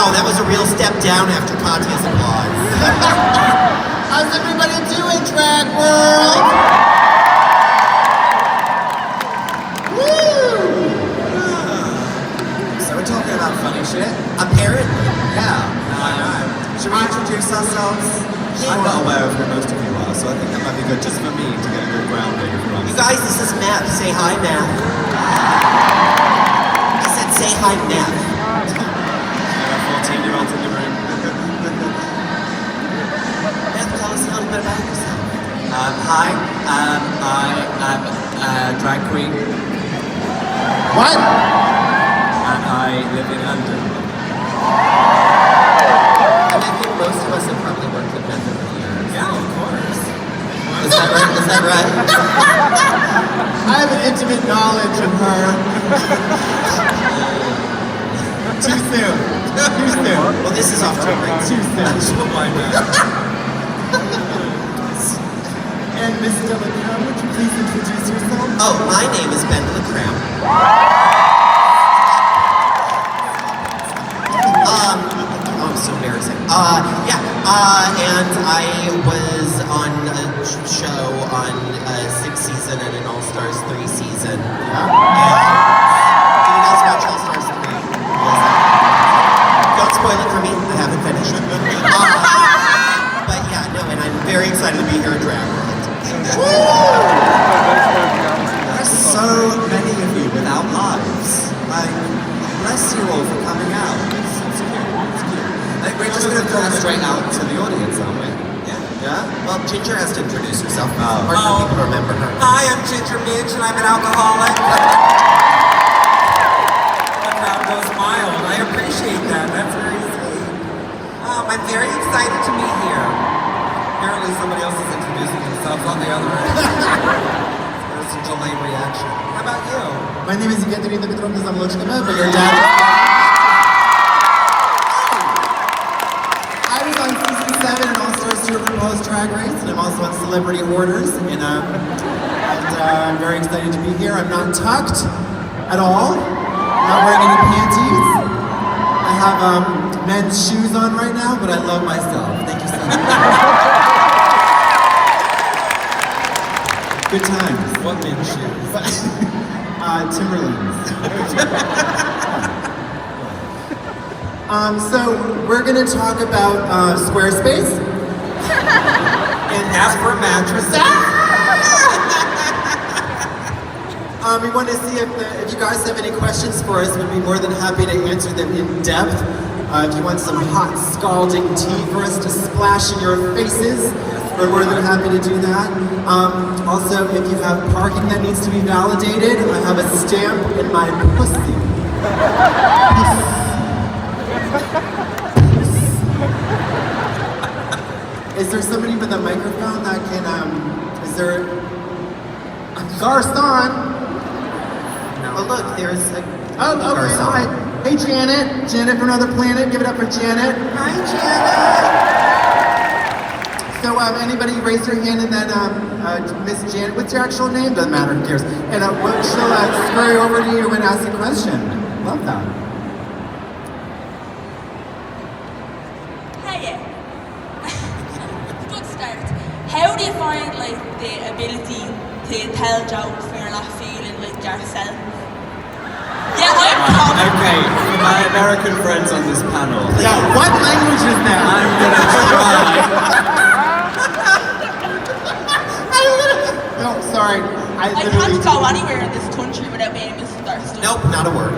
Wow, that was a real step down after Katya's applause. How's everybody doing, drag world? Woo! So we're talking about funny shit? Apparently. Yeah. Should we introduce ourselves? I'm not aware of who most of you are, so I think that might be good just for me to get a good grounding. You guys, this is Meth. Say hi, Meth. I said say hi, Meth. 14-year-olds in the room. Meth, tell us a little bit about yourself. Hi, I am a drag queen. What? And I live in London. And I think most of us have probably worked with Meth over the years. Yeah, of course. Is that right? Is that right? I have an intimate knowledge of her. Too soon. Too soon. Well, this is off to a great Too soon. Why not? And Miss BenDelaCreme, would you please introduce yourself? Oh, my name is BenDelaCreme. Oh, I'm so embarrassing. And I was on a show on 6th season and an All-Stars 3 season. And do you guys watch All-Stars 3? Don't spoil it for me, I haven't finished. But yeah, no, and I'm very excited to be here at Drag World. There are so many of you without lives. Like, bless you all for coming out. It's cute. It's cute. Like, we're just gonna throw it straight out to the audience, aren't we? Yeah? Well, Ginger has to introduce herself. Hard for people to remember her. Hi, I'm Ginger Minj, and I'm an alcoholic. The crowd goes wild. I appreciate that. That's very sweet. I'm very excited to be here. Apparently somebody else is introducing themselves on the other end. There's a delayed reaction. How about you? My name is Katya Zamolodchikova, but your dad... I was on season 7 in All-Stars 2 of RuPaul's Drag Race, and I'm also on Celebrity Orders, and I'm very excited to be here. I'm not tucked at all. I'm not wearing any panties. I have men's shoes on right now, but I love myself. Thank you so much. Good times. What men's shoes? Timberlands. So we're going to talk about Squarespace. And ask for mattresses. We want to see if you guys have any questions for us. We'd be more than happy to answer them in depth. If you want some hot, scalding tea for us to splash in your faces, we're more than happy to do that. Also, if you have parking that needs to be validated, I have a stamp in my pussy. Is there somebody with a microphone that can, is there... Garcon! Oh, look, there's a... Oh, okay, all right. Hey, Janet. Janet from another planet. Give it up for Janet. Hi, Janet! So, anybody raise your hand and then, Miss Janet, what's your actual name? Doesn't matter, who cares? And she'll scurry over to you and ask a question. Love that. Hiya. Good start. How do you find, like, the ability to tell jokes when you're not feeling like yourself? Yeah, I'm Okay, for my American friends on this panel. Yeah, what language is that? I'm gonna try. No, sorry. I can't go anywhere in this country without being misunderstood. Nope, not a word.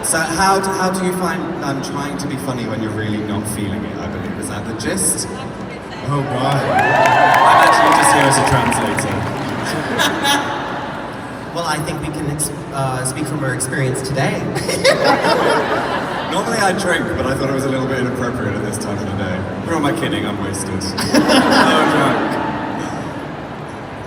So how do you find trying to be funny when you're really not feeling it, I believe? Is that the gist? Oh, God. I'm actually just here as a translator. Well, I think we can speak from our experience today. Normally I drink, but I thought it was a little bit inappropriate at this time of the day. Who am I kidding? I'm wasted. No drunk.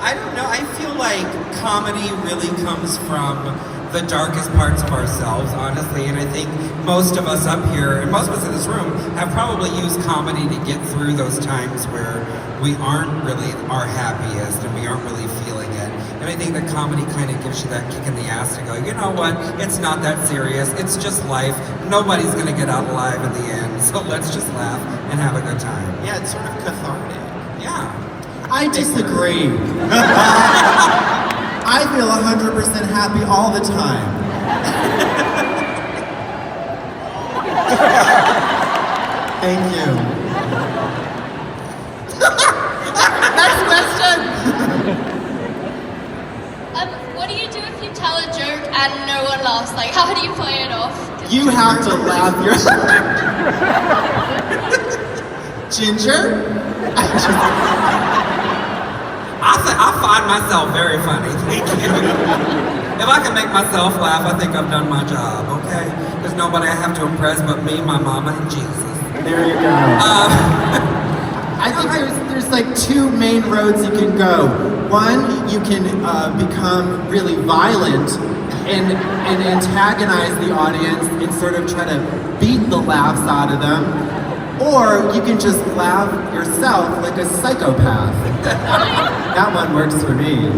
I don't know. I feel like comedy really comes from the darkest parts of ourselves, honestly, and I think most of us up here, and most of us in this room, have probably used comedy to get through those times where we aren't really our happiest and we aren't really feeling it. And I think that comedy kind of gives you that kick in the ass to go, you know what, it's not that serious, it's just life. Nobody's gonna get out alive in the end, so let's just laugh and have a good time. Yeah, it's sort of cathartic. Yeah. I disagree. I feel 100% happy all the time. Thank you. Next question. What do you do if you tell a joke and no one laughs? Like, how do you play it off? You have to laugh your Ginger? I find myself very funny, thank you. If I can make myself laugh, I think I've done my job, okay? There's nobody I have to impress but me, my mama, and Jesus. There you go. I think there's like two main roads you can go. One, you can become really violent and antagonize the audience and sort of try to beat the laughs out of them. Or you can just laugh yourself like a psychopath. That one works for me.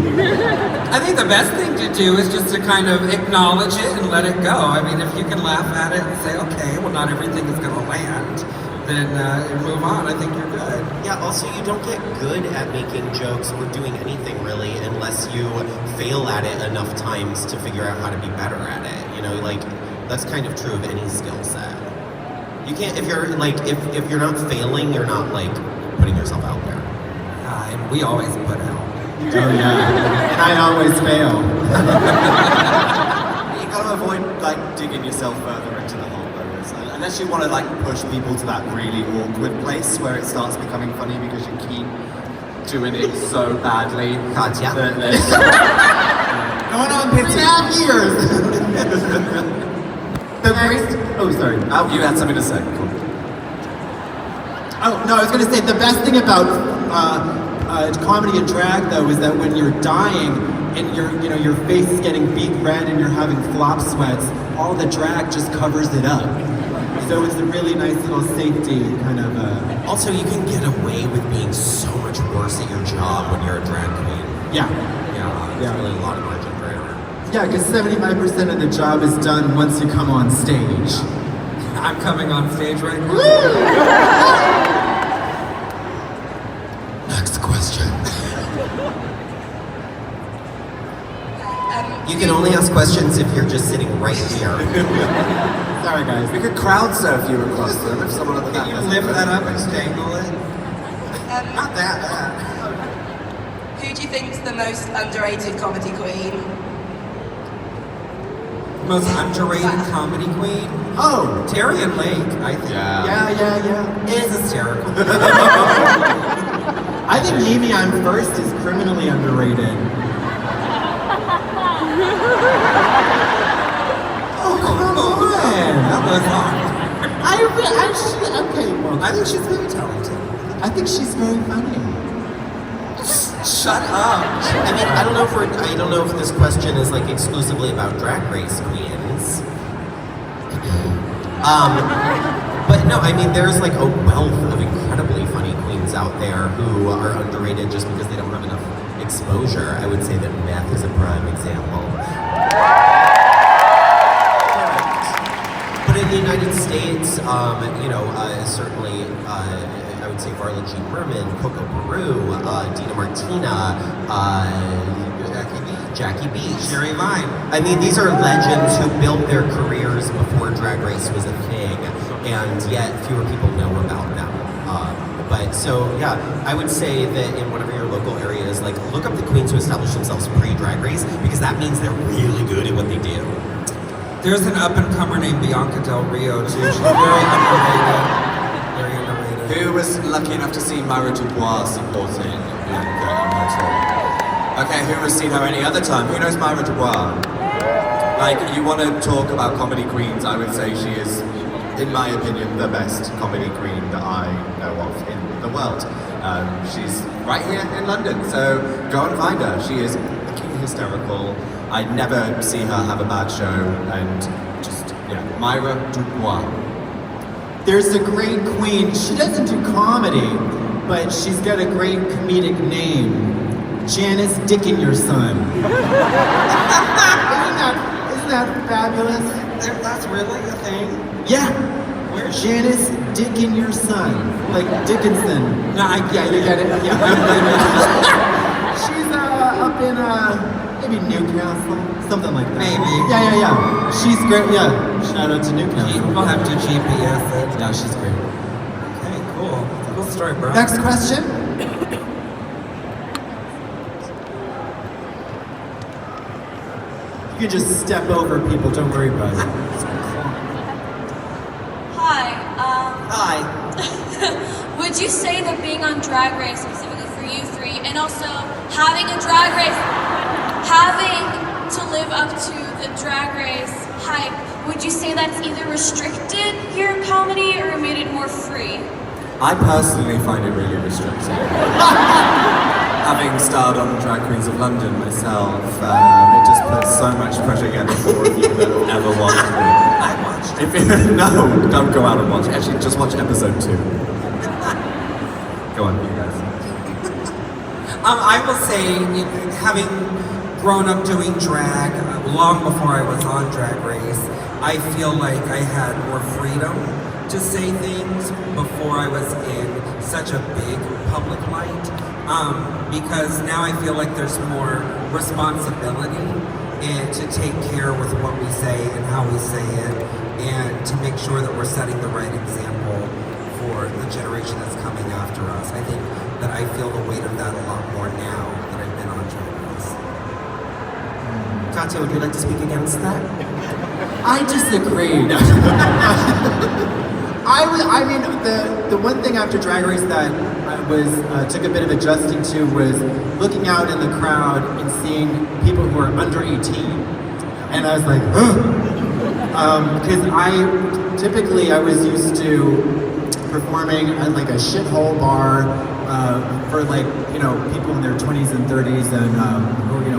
I think the best thing to do is just to kind of acknowledge it and let it go. I mean, if you can laugh at it and say, okay, well, not everything is going to land, then move on. I think you're good. Yeah, also you don't get good at making jokes or doing anything really unless you fail at it enough times to figure out how to be better at it. You know, like, that's kind of true of any skill set. You can't, if you're like, if you're not failing, you're not like putting yourself out there. And we always put out. Oh yeah, and I always fail. You gotta avoid like digging yourself further into the hole, though. Unless you want to like push people to that really awkward place where it starts becoming funny because you keep doing it so badly. Katya. Going on 3.5 years. Oh, sorry. Oh, you had something to say. Cool. Oh, no, I was going to say the best thing about comedy and drag, though, is that when you're dying and your face is getting beet red and you're having flop sweats, all the drag just covers it up. So it's a really nice little safety kind of. Also, you can get away with being so much worse at your job when you're a drag queen. Yeah. Yeah, there's really a lot of margin for error. Yeah, because 75% of the job is done once you come on stage. I'm coming on stage right now. Next question. You can only ask questions if you're just sitting right here. Sorry, guys. We could crowd surf you across them if someone at the back. Can you lift that up and dangle it? Not that bad. Who do you think's the most underrated comedy queen? Most underrated comedy queen? Oh, Tyrion Lake, I think. yeah. It's hysterical. I think Amy I'm First is criminally underrated. Oh, come on! That was hard. Okay, well, I think she's very talented. I think she's very funny. Shut up. I mean, I don't know if this question is like exclusively about Drag Race queens. But no, I mean, there's like a wealth of incredibly funny queens out there who are underrated just because they don't have enough exposure. I would say that Meth is a prime example. But in the United States, certainly, I would say Varla Jean Merman, Coco Peru, Dina Martina, Jackie B, Sherry Vine. I mean, these are legends who built their careers before Drag Race was a thing, and yet fewer people know about them. I would say that in whatever your local area is, like, look up the queens who established themselves pre-Drag Race, because that means they're really good at what they do. There's an up-and-comer named Bianca Del Rio, too. She's very underrated. Very underrated. Who was lucky enough to see Myra Dubois supporting Bianca on her tour? Okay, who has seen her any other time? Who knows Myra Dubois? Like, you want to talk about comedy queens, I would say she is, in my opinion, the best comedy queen that I know of in the world. She's right here in London, so go and find her. She is fucking hysterical. I never see her have a bad show, and just, Myra Dubois. There's a great queen. She doesn't do comedy, but she's got a great comedic name. Janice Dick in your son. Isn't that fabulous? That's really a thing? Yeah. Where's Janice Dick in your son? Like Dickinson. No, Yeah, you get it? Yeah. She's up in maybe Newcastle, something like that. Maybe. Yeah. She's great. Yeah. Shout out to Newcastle. We'll have to GPS it. Yeah, she's great. Okay, cool. Cool story, bro. Next question. You can just step over people. Don't worry about it. Hi. Hi. Would you say that being on Drag Race, specifically for you three, and also having a Drag Race, having to live up to the Drag Race hype, would you say that's either restricted your comedy or made it more free? I personally find it really restricting. Having starred on Drag Queens of London myself, it just puts so much pressure against the four of you that have ever watched me. I watched. No, don't go out and watch. Actually, just watch episode 2. Go on, you guys. I will say, having grown up doing drag long before I was on Drag Race, I feel like I had more freedom to say things before I was in such a big public light. Because now I feel like there's more responsibility and to take care with what we say and how we say it, and to make sure that we're setting the right example for the generation that's coming after us. I think that I feel the weight of that a lot more now that I've been on Drag Race. Katya, would you like to speak against that? I disagree. I mean, the one thing after Drag Race that I took a bit of adjusting to was looking out in the crowd and seeing people who are under 18, and I was like, because I was used to performing at like a shithole bar for like people in their 20s and 30s and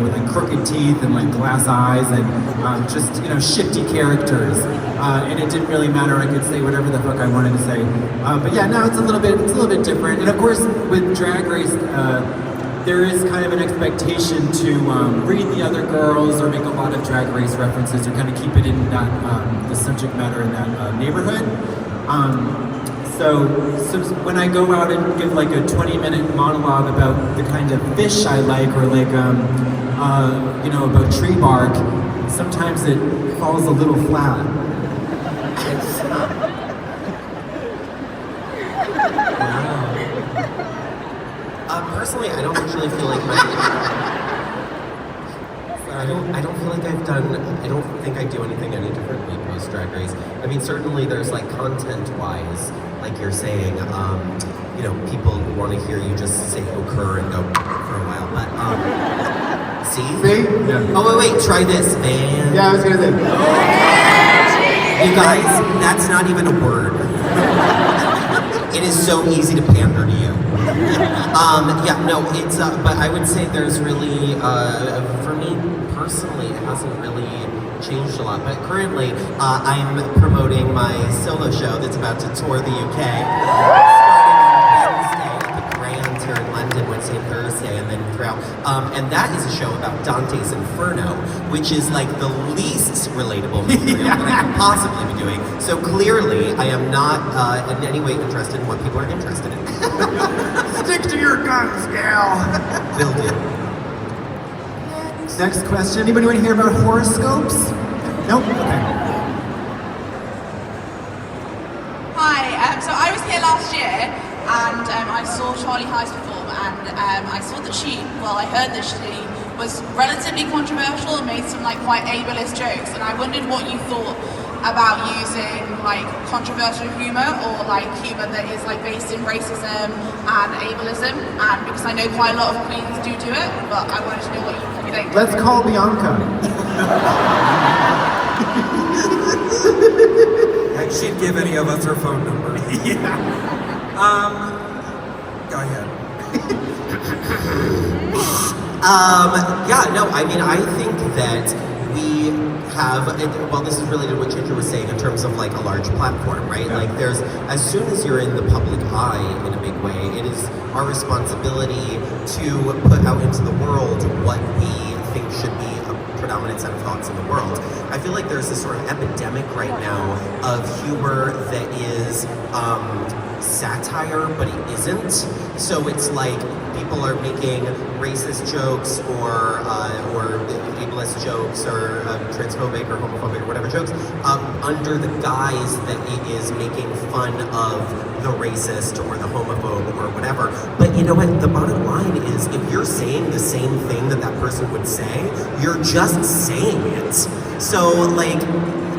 with like crooked teeth and like glass eyes and just shifty characters, and it didn't really matter. I could say whatever the fuck I wanted to say, but yeah, now it's a little bit different. And of course, with Drag Race, there is kind of an expectation to read the other girls or make a lot of Drag Race references or kind of keep it in that the subject matter in that neighborhood. So when I go out and give like a 20-minute monologue about the kind of fish I like, or like about tree bark, sometimes it falls a little flat. Personally, I don't actually feel like I don't feel like I've done. I don't think I do anything any differently post Drag Race. I mean, certainly there's like content-wise, like you're saying, people want to hear you just say "occur" and go for a while. But see? Yeah. Oh wait, try this, man. Yeah, I was gonna say. You guys, that's not even a word. It is so easy to pander to you. But I would say there's really, for me personally, it hasn't really changed a lot. But currently, I'm promoting my solo show that's about to tour the UK. Starting on Wednesday at the Grand here in London, Wednesday and Thursday, and then throughout. And that is a show about Dante's Inferno, which is like the least relatable material that I could possibly be doing. So clearly, I am not in any way interested in what people are interested in. Stick to your guns, gal. Will do. Next question. Anybody want to hear about horoscopes? Nope. Okay. Hi, so I was here last year and I saw Charlie High's perform, and I saw that I heard that she was relatively controversial and made some like quite ableist jokes, and I wondered what you thought about using like controversial humor or like humor that is like based in racism and ableism, and because I know quite a lot of queens do it, but I wanted to know what you think. Let's call Bianca. Like she'd give any of us her phone number. Yeah. Go ahead. I mean, I think that we have, well, this is related to what Ginger was saying in terms of like a large platform, right? Like there's, as soon as you're in the public eye in a big way, it is our responsibility to put out into the world what we think should be a predominant set of thoughts in the world. I feel like there's this sort of epidemic right now of humor that is satire, but it isn't. So it's like people are making racist jokes or ableist jokes or transphobic or homophobic or whatever jokes under the guise that it is making fun of the racist or the homophobe or whatever. But you know what? The bottom line is if you're saying the same thing that that person would say, you're just saying it. So like,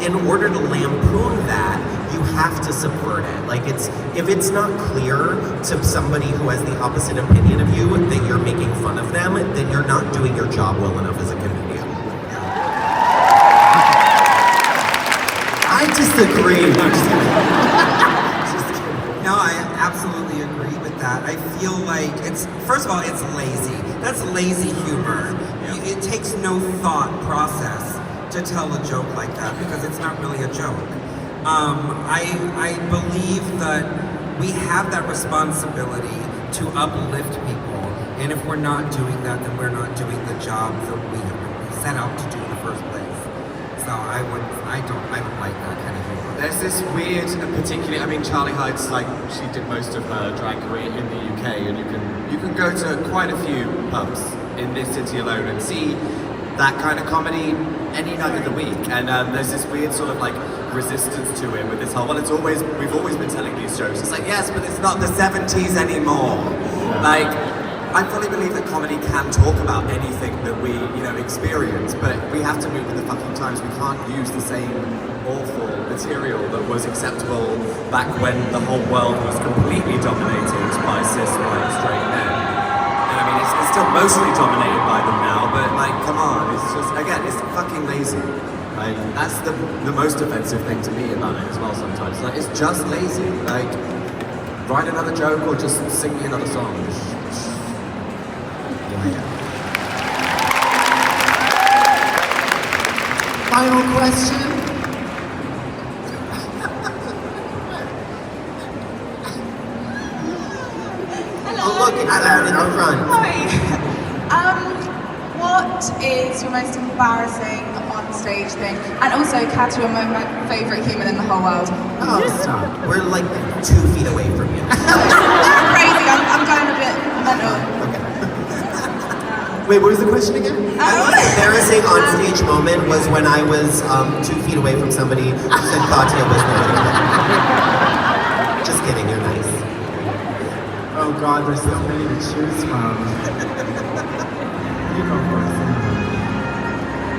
in order to lampoon that, you have to subvert it. Like if it's not clear to somebody who has the opposite opinion of you that you're making fun of them, then you're not doing your job well enough as a comedian. I disagree. No, just kidding. No, I absolutely agree with that. I feel like it's, first of all, it's lazy. That's lazy humor. It takes no thought process to tell a joke like that because it's not really a joke. I believe that we have that responsibility to uplift people, and if we're not doing that, then we're not doing the job that we set out to do in the first place. So I don't like that kind of humor. There's this weird, particularly, I mean, Charlie Hyde's like, she did most of her drag career in the UK, and you can go to quite a few pubs in this city alone and see that kind of comedy any night of the week. And there's this weird sort of like resistance to it with this whole, well, we've always been telling these jokes. It's like, yes, but it's not the 70s anymore. Like, I fully believe that comedy can talk about anything that we, experience, but we have to move with the fucking times. We can't use the same awful material that was acceptable back when the whole world was completely dominated by cis, white, straight men. And I mean, it's still mostly dominated by them now, but like, come on, it's just, again, it's fucking lazy. Like, that's the most offensive thing to me about it as well sometimes. Like, it's just lazy. Like, write another joke or just sing me another song. Final question. Oh look, it's out in the front. Hi. What is your most embarrassing on stage thing? And also, Katya, my favourite human in the whole world. Oh, stop. We're like 2 feet away from you. I'm crazy. I'm going a bit mental. Okay. Wait, what was the question again? My most embarrassing onstage moment was when I was 2 feet away from somebody who said Katya was there. Just kidding, you're nice. Oh God, there's so many to choose from. You go first.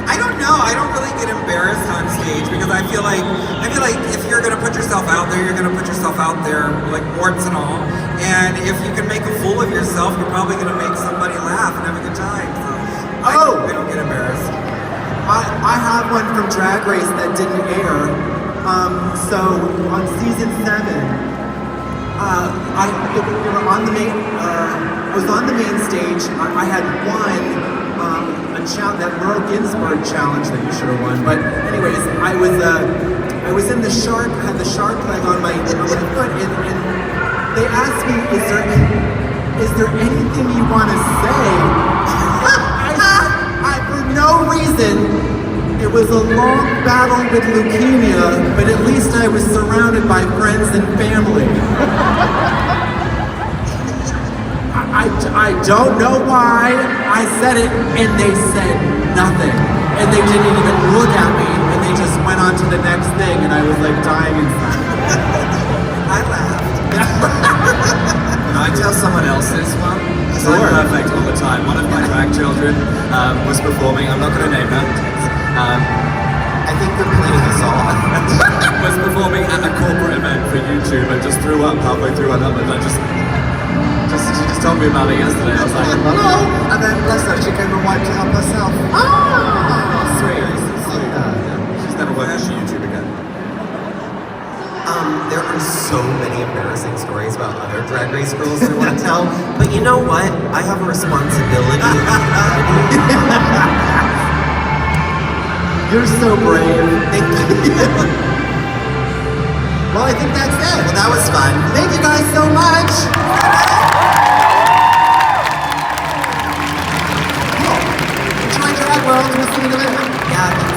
I don't know. I don't really get embarrassed on stage because I feel like if you're gonna put yourself out there, you're gonna put yourself out there like warts and all. And if you can make a fool of yourself, you're probably gonna make somebody laugh and have a good time. So I don't get embarrassed. I have one from Drag Race that didn't air. So on season 7, I was on the main stage. I had won that Merle Ginsburg challenge that you should have won. But anyways, I was in the shark. I had the shark leg on my foot, and they asked me, "Is there anything you want to say?" I for no reason. It was a long battle with leukemia, but at least I was surrounded by friends and family. I don't know why I said it, and they said nothing. And they didn't even look at me, and they just went on to the next thing, and I was like dying inside. I laughed. Can I tell someone else's one? Because I'm perfect all the time. One of my drag children was performing, I'm not going to name her. I think they're playing us off. Was performing at a corporate event for YouTube and just threw up halfway through her number. And she just told me about it yesterday. I was like, hello! And then bless her, she came and wiped it up herself. Sweet. She's never worked for YouTube again. There are so many embarrassing stories about other Drag Race girls I want to tell, but you know what? I have a responsibility. You're so brave. Thank you. Well, I think that's it. Well, that was fun. Thank you guys so much. Cool. Enjoy Drag World. We'll see you in a minute. Yeah.